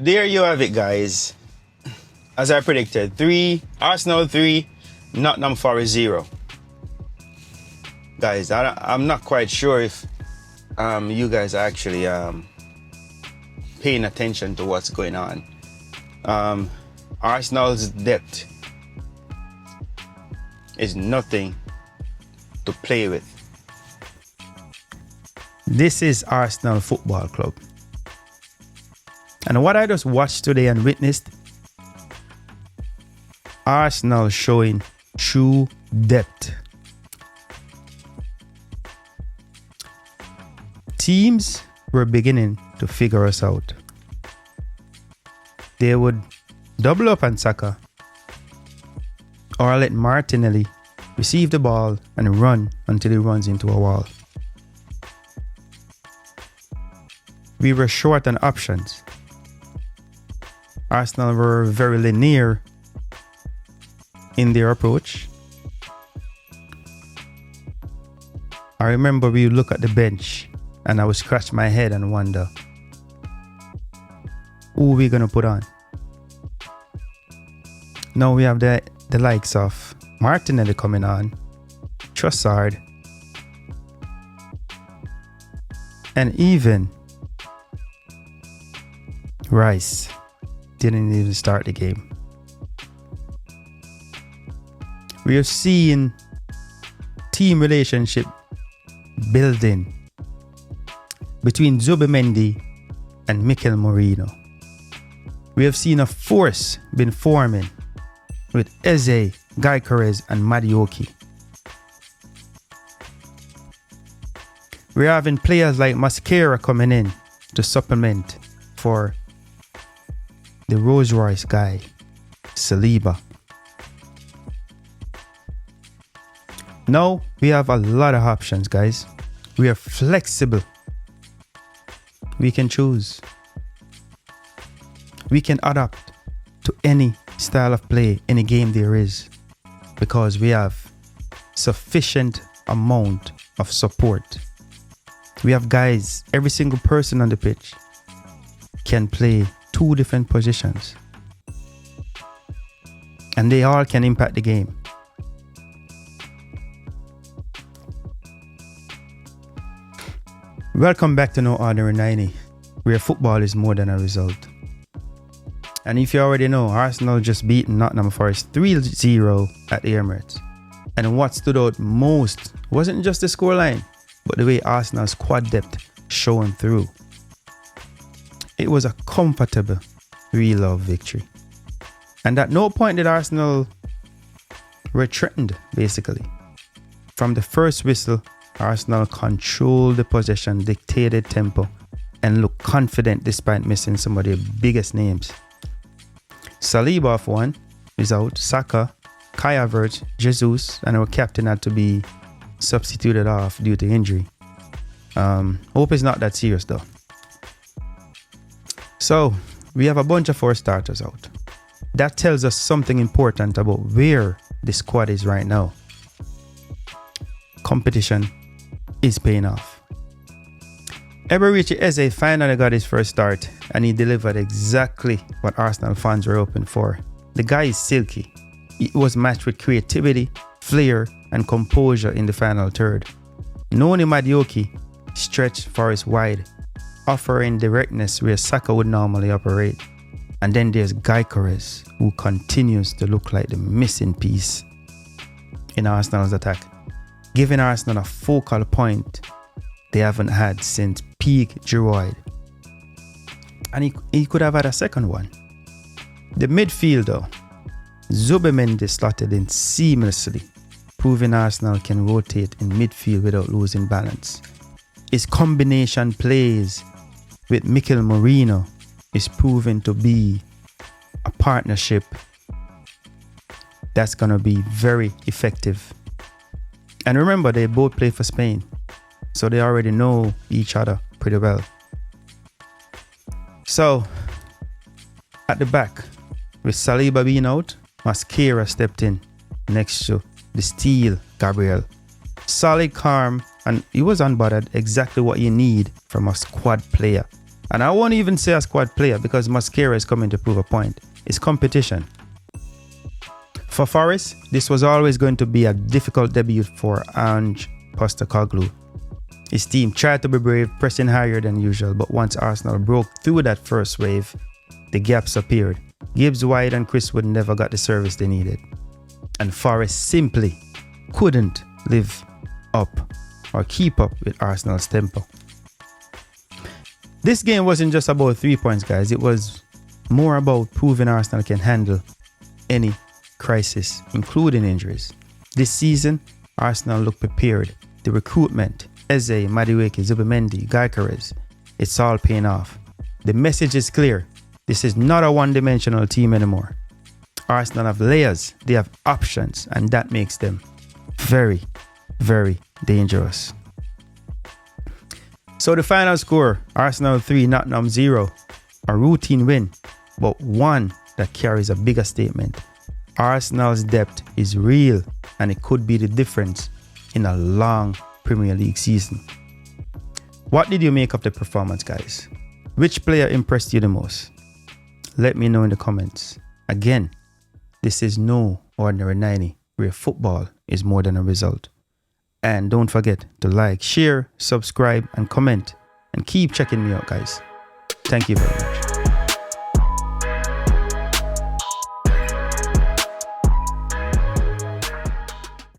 there you have it, guys. As I predicted, Arsenal 3, Nottingham Forest 0. Guys, I'm not quite sure if you guys are actually paying attention to what's going on. Arsenal's depth is nothing to play with. This is Arsenal Football Club. And what I just watched today and witnessed, Arsenal showing true depth. Teams were beginning to figure us out. They would double up on Saka or let Martinelli receive the ball and run until he runs into a wall. We were short on options. Arsenal were very linear in their approach. I remember we look at the bench and I would scratch my head and wonder, who are we going to put on? Now we have the likes of Martinelli coming on, Trossard, and even Rice didn't even start the game. We are seeing team relationship building between Zubimendi and Mikel Merino. We have seen a force been forming with Eze, Gyökeres and Madueke. We're having players like Mosquera coming in to supplement for the Rolls Royce guy, Saliba. Now we have a lot of options, guys. We are flexible. We can choose. We can adapt to any style of play, any game there is, because we have sufficient amount of support. We have guys, every single person on the pitch can play 2 different positions, and they all can impact the game. Welcome back to No Ordinary 90, where football is more than a result. And if you already know, Arsenal just beaten Nottingham Forest 3-0 at the Emirates. And what stood out most wasn't just the scoreline, but the way Arsenal's squad depth showing through. It was a comfortable 3-0 victory. And at no point did Arsenal were threatened, basically. From the first whistle, Arsenal controlled the possession, dictated tempo, and looked confident despite missing some of their biggest names. Saliba off one is out, Saka, Havertz, Jesus, and our captain had to be substituted off due to injury. Hope it's not that serious though. So, we have a bunch of 4 starters out. That tells us something important about where the squad is right now. Competition is paying off. Eberechi Eze finally got his first start and he delivered exactly what Arsenal fans were hoping for. The guy is silky. It was matched with creativity, flair and composure in the final third. Noni Madueke stretched Forest wide, offering directness where Saka would normally operate. And then there's Gyökeres, who continues to look like the missing piece in Arsenal's attack, giving Arsenal a focal point they haven't had since peak Giroud. And he could have had a second one. The midfield though, Zubimendi slotted in seamlessly, proving Arsenal can rotate in midfield without losing balance. His combination plays with Mikel Merino is proven to be a partnership that's going to be very effective. And remember, they both play for Spain, so they already know each other pretty well. So, at the back, with Saliba being out, Mosquera stepped in next to the steel Gabriel. Solid, calm, and he was unbothered, exactly what you need from a squad player And I won't even say a squad player because Mosquera is coming to prove a point. It's competition. For Forest, this was always going to be a difficult debut for Ange Postecoglou. His team tried to be brave, pressing higher than usual, but once Arsenal broke through that first wave, the gaps appeared. Gibbs White and Chris Wood never got the service they needed. And Forest simply couldn't live up or keep up with Arsenal's tempo. This game wasn't just about 3 points, guys. It was more about proving Arsenal can handle any crisis, including injuries. This season, Arsenal looked prepared. The recruitment, Eze, Madueke, Zubimendi, Gyökeres, it's all paying off. The message is clear. This is not a one-dimensional team anymore. Arsenal have layers, they have options, and that makes them very, very dangerous. So the final score, Arsenal 3, Nottingham 0. A routine win, but one that carries a bigger statement. Arsenal's depth is real, and it could be the difference in a long Premier League season. What did you make of the performance, guys? Which player impressed you the most? Let me know in the comments. Again, this is no ordinary 90, where football is more than a result. And don't forget to like, share, subscribe, and comment. And keep checking me out, guys. Thank you very much.